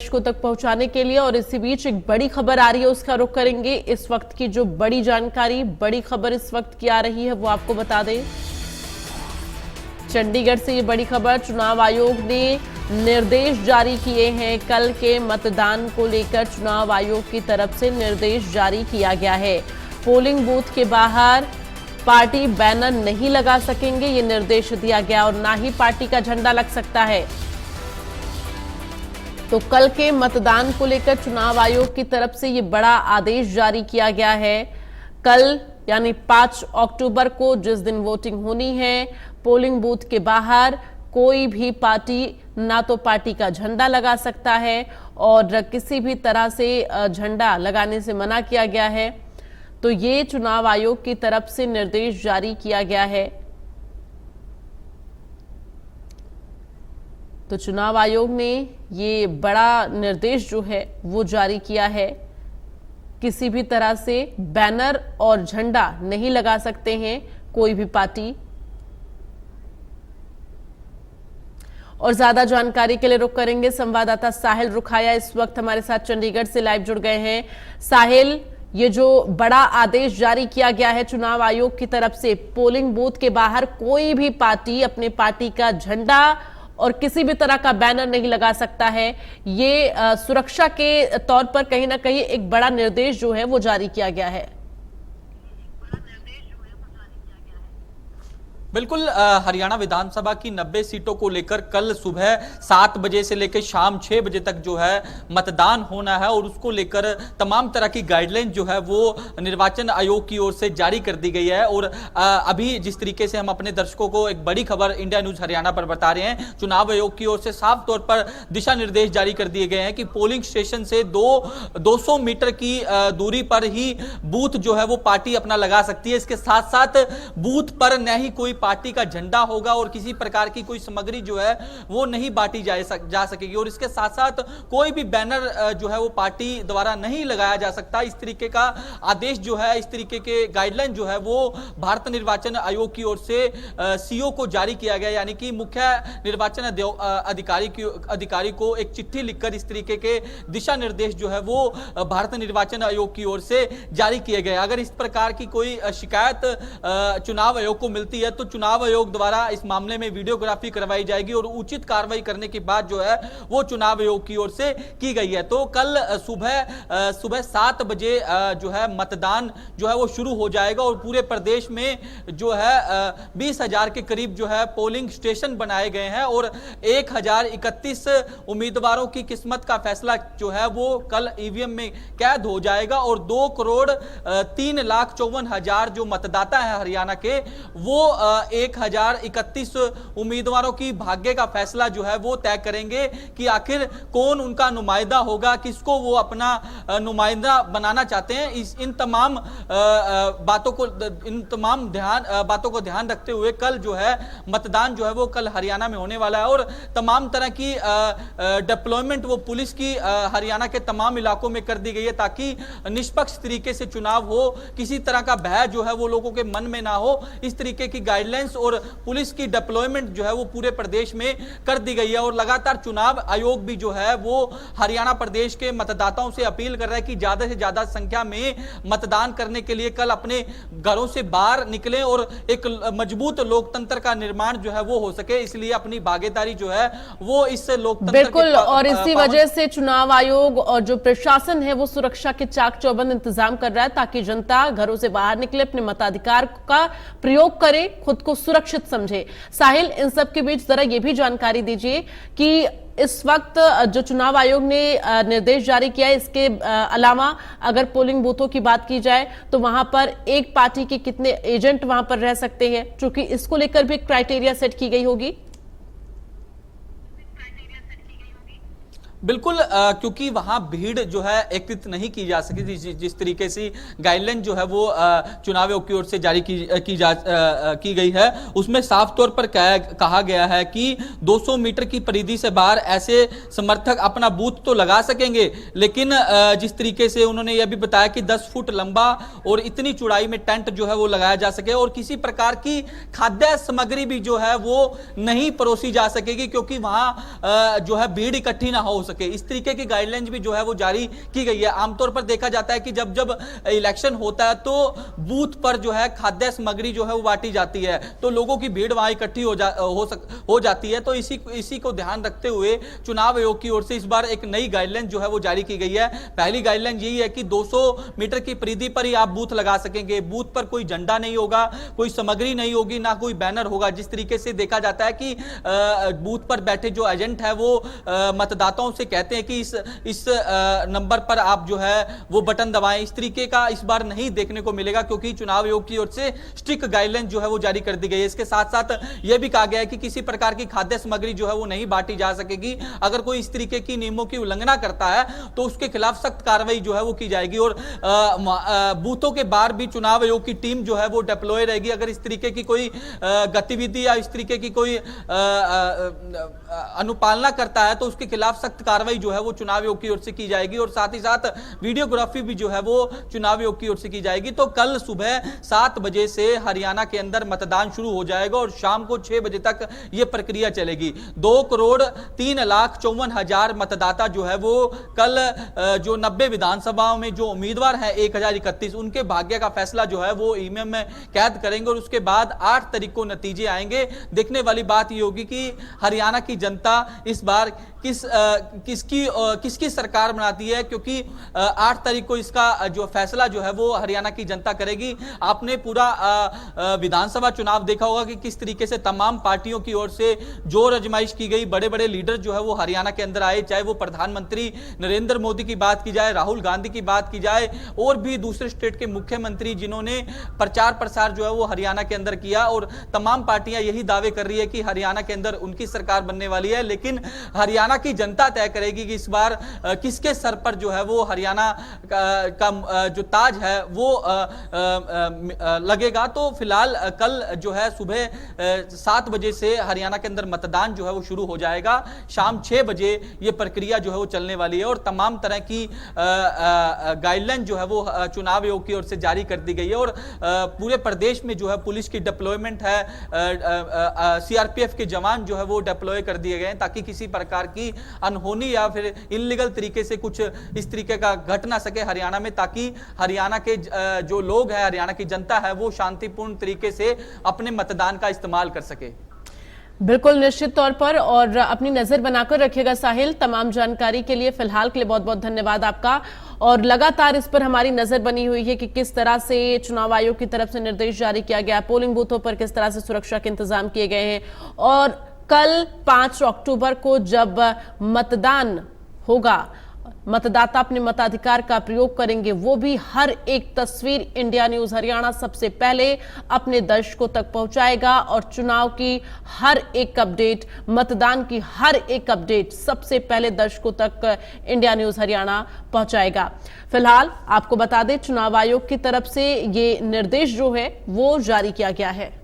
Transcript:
दर्शकों तक पहुंचाने के लिए। और इसी बीच एक बड़ी खबर आ रही है, उसका रुख करेंगे। इस वक्त की जो बड़ी जानकारी, बड़ी खबर इस वक्त की आ रही है वो आपको बता दें। चंडीगढ़ से ये बड़ी खबर, चुनाव आयोग ने निर्देश जारी किए हैं। कल के मतदान को लेकर चुनाव आयोग की तरफ से निर्देश जारी किया गया है। पोलिंग बूथ के बाहर पार्टी बैनर नहीं लगा सकेंगे, ये निर्देश दिया गया, और ना ही पार्टी का झंडा लग सकता है। तो कल के मतदान को लेकर चुनाव आयोग की तरफ से ये बड़ा आदेश जारी किया गया है। कल यानी 5 अक्टूबर को, जिस दिन वोटिंग होनी है, पोलिंग बूथ के बाहर कोई भी पार्टी ना तो पार्टी का झंडा लगा सकता है और किसी भी तरह से झंडा लगाने से मना किया गया है। तो ये चुनाव आयोग की तरफ से निर्देश जारी किया गया है। तो चुनाव आयोग ने ये बड़ा निर्देश जो है वो जारी किया है। किसी भी तरह से बैनर और झंडा नहीं लगा सकते हैं कोई भी पार्टी। और ज्यादा जानकारी के लिए रुख करेंगे संवाददाता साहिल रुखाया, इस वक्त हमारे साथ चंडीगढ़ से लाइव जुड़ गए हैं। साहिल, ये जो बड़ा आदेश जारी किया गया है चुनाव आयोग की तरफ से, पोलिंग बूथ के बाहर कोई भी पार्टी अपने पार्टी का झंडा और किसी भी तरह का बैनर नहीं लगा सकता है, ये सुरक्षा के तौर पर कहीं ना कहीं एक बड़ा निर्देश जो है वो जारी किया गया है। बिल्कुल, हरियाणा विधानसभा की 90 सीटों को लेकर कल सुबह 7 बजे से लेकर शाम 6 बजे तक जो है मतदान होना है, और उसको लेकर तमाम तरह की गाइडलाइन जो है वो निर्वाचन आयोग की ओर से जारी कर दी गई है। और अभी जिस तरीके से हम अपने दर्शकों को एक बड़ी खबर इंडिया न्यूज हरियाणा पर बता रहे हैं, चुनाव आयोग की ओर से साफ तौर पर दिशा निर्देश जारी कर दिए गए हैं कि पोलिंग स्टेशन से 200 मीटर की दूरी पर ही बूथ जो है वो पार्टी अपना लगा सकती है। इसके साथ साथ बूथ पर न ही कोई पार्टी का झंडा होगा और किसी प्रकार की कोई सामग्री जो है वो नहीं बांटी जा सकेगी, और इसके साथ साथ कोई भी बैनर जो है वो पार्टी द्वारा नहीं लगाया जा सकता। इस तरीके का आदेश जो है, इस तरीके के गाइडलाइन जो है वो भारत निर्वाचन आयोग की ओर से सीओ को जारी किया गया, यानी कि मुख्य निर्वाचन अधिकारी को एक चिट्ठी लिखकर इस तरीके के दिशा निर्देश जो है वो भारत निर्वाचन आयोग की ओर से जारी किए गए। अगर इस प्रकार की कोई शिकायत चुनाव आयोग को मिलती है तो चुनाव आयोग द्वारा इस मामले में वीडियोग्राफी करवाई जाएगी और उचित कार्रवाई करने के बाद जो है वो चुनाव आयोग की ओर से की गई है। तो कल सुबह 7 बजे जो है मतदान जो है वो शुरू हो जाएगा, और पूरे प्रदेश में जो है 20,000 के करीब जो है पोलिंग स्टेशन बनाए गए हैं, और 1031 उम्मीदवारों की किस्मत का फैसला जो है वो कल ईवीएम में कैद हो जाएगा, और 2,03,54,000 जो मतदाता है हरियाणा के, वो 1031 उम्मीदवारों की भाग्य का फैसला जो है वो तय करेंगे कि आखिर कौन उनका नुमाइंदा होगा, किसको वो अपना नुमाइंदा बनाना चाहते हैं। इन तमाम बातों को ध्यान रखते हुए कल जो है मतदान जो है वो कल हरियाणा में होने वाला है, और तमाम तरह की डिप्लॉयमेंट वो पुलिस की हरियाणा के तमाम इलाकों में कर दी गई है, ताकि निष्पक्ष तरीके से चुनाव हो, किसी तरह का भय जो है वो लोगों के मन में ना हो। इस तरीके की गाइडलाइंस और पुलिस की डिप्लॉयमेंट जो है वो पूरे प्रदेश में कर दी गई है, और लगातार चुनाव आयोग भी जो है वो हरियाणा प्रदेश के मतदाताओं से अपील कर रहा है कि ज्यादा से ज्यादा संख्या में मतदान करने के लिए कल अपने घरों से बाहर निकलें और एक मजबूत लोकतंत्र का निर्माण जो है वो हो सके, इसलिए अपनी भागीदारी जो है वो इस लोकतंत्र बिल्कुल, और इसी वजह से चुनाव आयोग और जो प्रशासन है वो सुरक्षा के चाक चौबंद इंतजाम कर रहा है, ताकि जनता घरों से बाहर निकले, अपने मताधिकार का प्रयोग करे, खुद को सुरक्षित समझे। साहिल, इन सब के बीच जरा ये भी जानकारी दीजिए कि इस वक्त जो चुनाव आयोग ने निर्देश जारी किया है, इसके अलावा अगर पोलिंग बूथों की बात की जाए तो वहां पर एक पार्टी के कितने एजेंट वहां पर रह सकते हैं, क्योंकि इसको लेकर भी क्राइटेरिया सेट की गई होगी। बिल्कुल, क्योंकि वहां भीड़ जो है एकत्रित नहीं की जा सकी, जिस तरीके से गाइडलाइन जो है वो चुनाव आयोग की ओर से जारी की गई है, उसमें साफ तौर पर कहा गया है कि 200 मीटर की परिधि से बाहर ऐसे समर्थक अपना बूथ तो लगा सकेंगे, लेकिन जिस तरीके से उन्होंने यह भी बताया कि 10 फुट लंबा और इतनी चौड़ाई में टेंट जो है वो लगाया जा सके, और किसी प्रकार की खाद्य सामग्री भी जो है वो नहीं परोसी जा सकेगी, क्योंकि वहां जो है भीड़ इकट्ठी ना हो सके। इस तरीके की गाइडलाइंस भी जो है वो जारी की गई है। आमतौर पर देखा जाता है कि जब जब इलेक्शन होता है तो बूथ पर जो है खाद्य सामग्री जो है वो बांटी जाती है, तो लोगों की भीड़ वहां इकट्ठी हो जाती है। तो इसी को ध्यान रखते हुए चुनाव आयोग की ओर से इस बार एक नई गाइडलाइन जो है वो जारी की गई है। पहली गाइडलाइन यही है कि 200 मीटर की परिधि पर ही आप बूथ लगा सकेंगे। बूथ पर कोई झंडा नहीं होगा, कोई सामग्री नहीं होगी, ना कोई बैनर होगा। जिस तरीके से देखा जाता है कि बूथ पर बैठे जो एजेंट है वो मतदाताओं से कहते हैं कि इस नंबर पर आप जो है वो बटन दबाएं। इस तरीके का इस बार नहीं देखने को मिलेगा, क्योंकि चुनाव आयोग की ओर से स्ट्रिक्ट गाइडलाइन जो है वो जारी कर दी गई है। इसके साथ साथ यह भी कहा गया है कि किसी प्रकार की खाद्य सामग्री जो है वो नहीं बांटी जा सकेगी। अगर कोई इस तरीके की नियमों की उल्लंघना करता है तो उसके खिलाफ सख्त कार्रवाई जो है वो की जाएगी। और बूथों के बाहर भी चुनाव आयोग की टीम जो है वो डिप्लॉय रहेगी। अगर इस तरीके की कोई गतिविधि या इस तरीके की कोई अनुपालना करता है तो उसके खिलाफ सख्त कार्रवाई जो है वो चुनाव आयोग की ओर से की जाएगी। और साथ ही साथ वीडियोग्राफी भी जो है वो चुनाव आयोग की ओर से की जाएगी। तो कल सुबह 7 बजे से हरियाणा के अंदर मतदान शुरू हो जाएगा और शाम को 6 बजे तक यह प्रक्रिया चलेगी। 2,03,54,000 मतदाता जो है वो कल जो 90 विधानसभाओं में जो उम्मीदवार हैं 1031, उनके भाग्य का फैसला जो है वो ईवीएम में कैद करेंगे। और उसके बाद 8 तारीख को नतीजे आएंगे। देखने वाली बात यह होगी कि हरियाणा की जनता इस बार किसकी सरकार बनाती है, क्योंकि 8 तारीख को इसका जो फैसला जो है वो हरियाणा की जनता करेगी। आपने पूरा विधानसभा चुनाव देखा होगा कि किस तरीके से तमाम पार्टियों की ओर से जोर आजमाइश की गई। बड़े बड़े लीडर जो है वो हरियाणा के अंदर आए, चाहे वो प्रधानमंत्री नरेंद्र मोदी की बात की जाए, राहुल गांधी की बात की जाए, और भी दूसरे स्टेट के मुख्यमंत्री जिन्होंने प्रचार प्रसार जो है वो हरियाणा के अंदर किया। और तमाम पार्टियां यही दावे कर रही है कि हरियाणा के अंदर उनकी सरकार बनने वाली है। लेकिन हरियाणा की जनता तय करेगी कि इस बार किसके सर पर जो है वो हरियाणा का जो ताज है वो लगेगा। तो फिलहाल कल जो है सुबह 7 बजे से हरियाणा के अंदर मतदान जो है वो शुरू हो जाएगा। शाम 6 बजे ये प्रक्रिया जो है वो चलने वाली है। और तमाम तरह की गाइडलाइन जो है वो चुनाव आयोग की ओर से जारी कर दी गई है। और पूरे प्रदेश में जो है पुलिस की डिप्लॉयमेंट है, सीआरपीएफ के जवान जो है वो डिप्लॉय कर दिए गए हैं, ताकि किसी प्रकार की अनहोनी या फिर इनलीगल तरीके से कुछ इस तरीके का घट ना सके हरियाणा में, ताकि हरियाणा के जो लोग हैं, हरियाणा की जनता है, वो शांतिपूर्ण तरीके से अपने मतदान का इस्तेमाल कर सके। बिल्कुल, निश्चित तौर पर, और अपनी नजर बनाकर रखिएगा साहिल। तमाम जानकारी के लिए फिलहाल के लिए बहुत बहुत धन्यवाद आपका। और लगातार इस पर हमारी नजर बनी हुई है कि किस तरह से चुनाव आयोग की तरफ से निर्देश जारी किया गया, पोलिंग बूथों पर किस तरह से सुरक्षा के इंतजाम किए गए हैं। और कल 5 अक्टूबर को जब मतदान होगा, मतदाता अपने मताधिकार का प्रयोग करेंगे, वो भी हर एक तस्वीर इंडिया न्यूज हरियाणा सबसे पहले अपने दर्शकों तक पहुंचाएगा। और चुनाव की हर एक अपडेट, मतदान की हर एक अपडेट सबसे पहले दर्शकों तक इंडिया न्यूज हरियाणा पहुंचाएगा। फिलहाल आपको बता दें, चुनाव आयोग की तरफ से ये निर्देश जो है वो जारी किया गया है।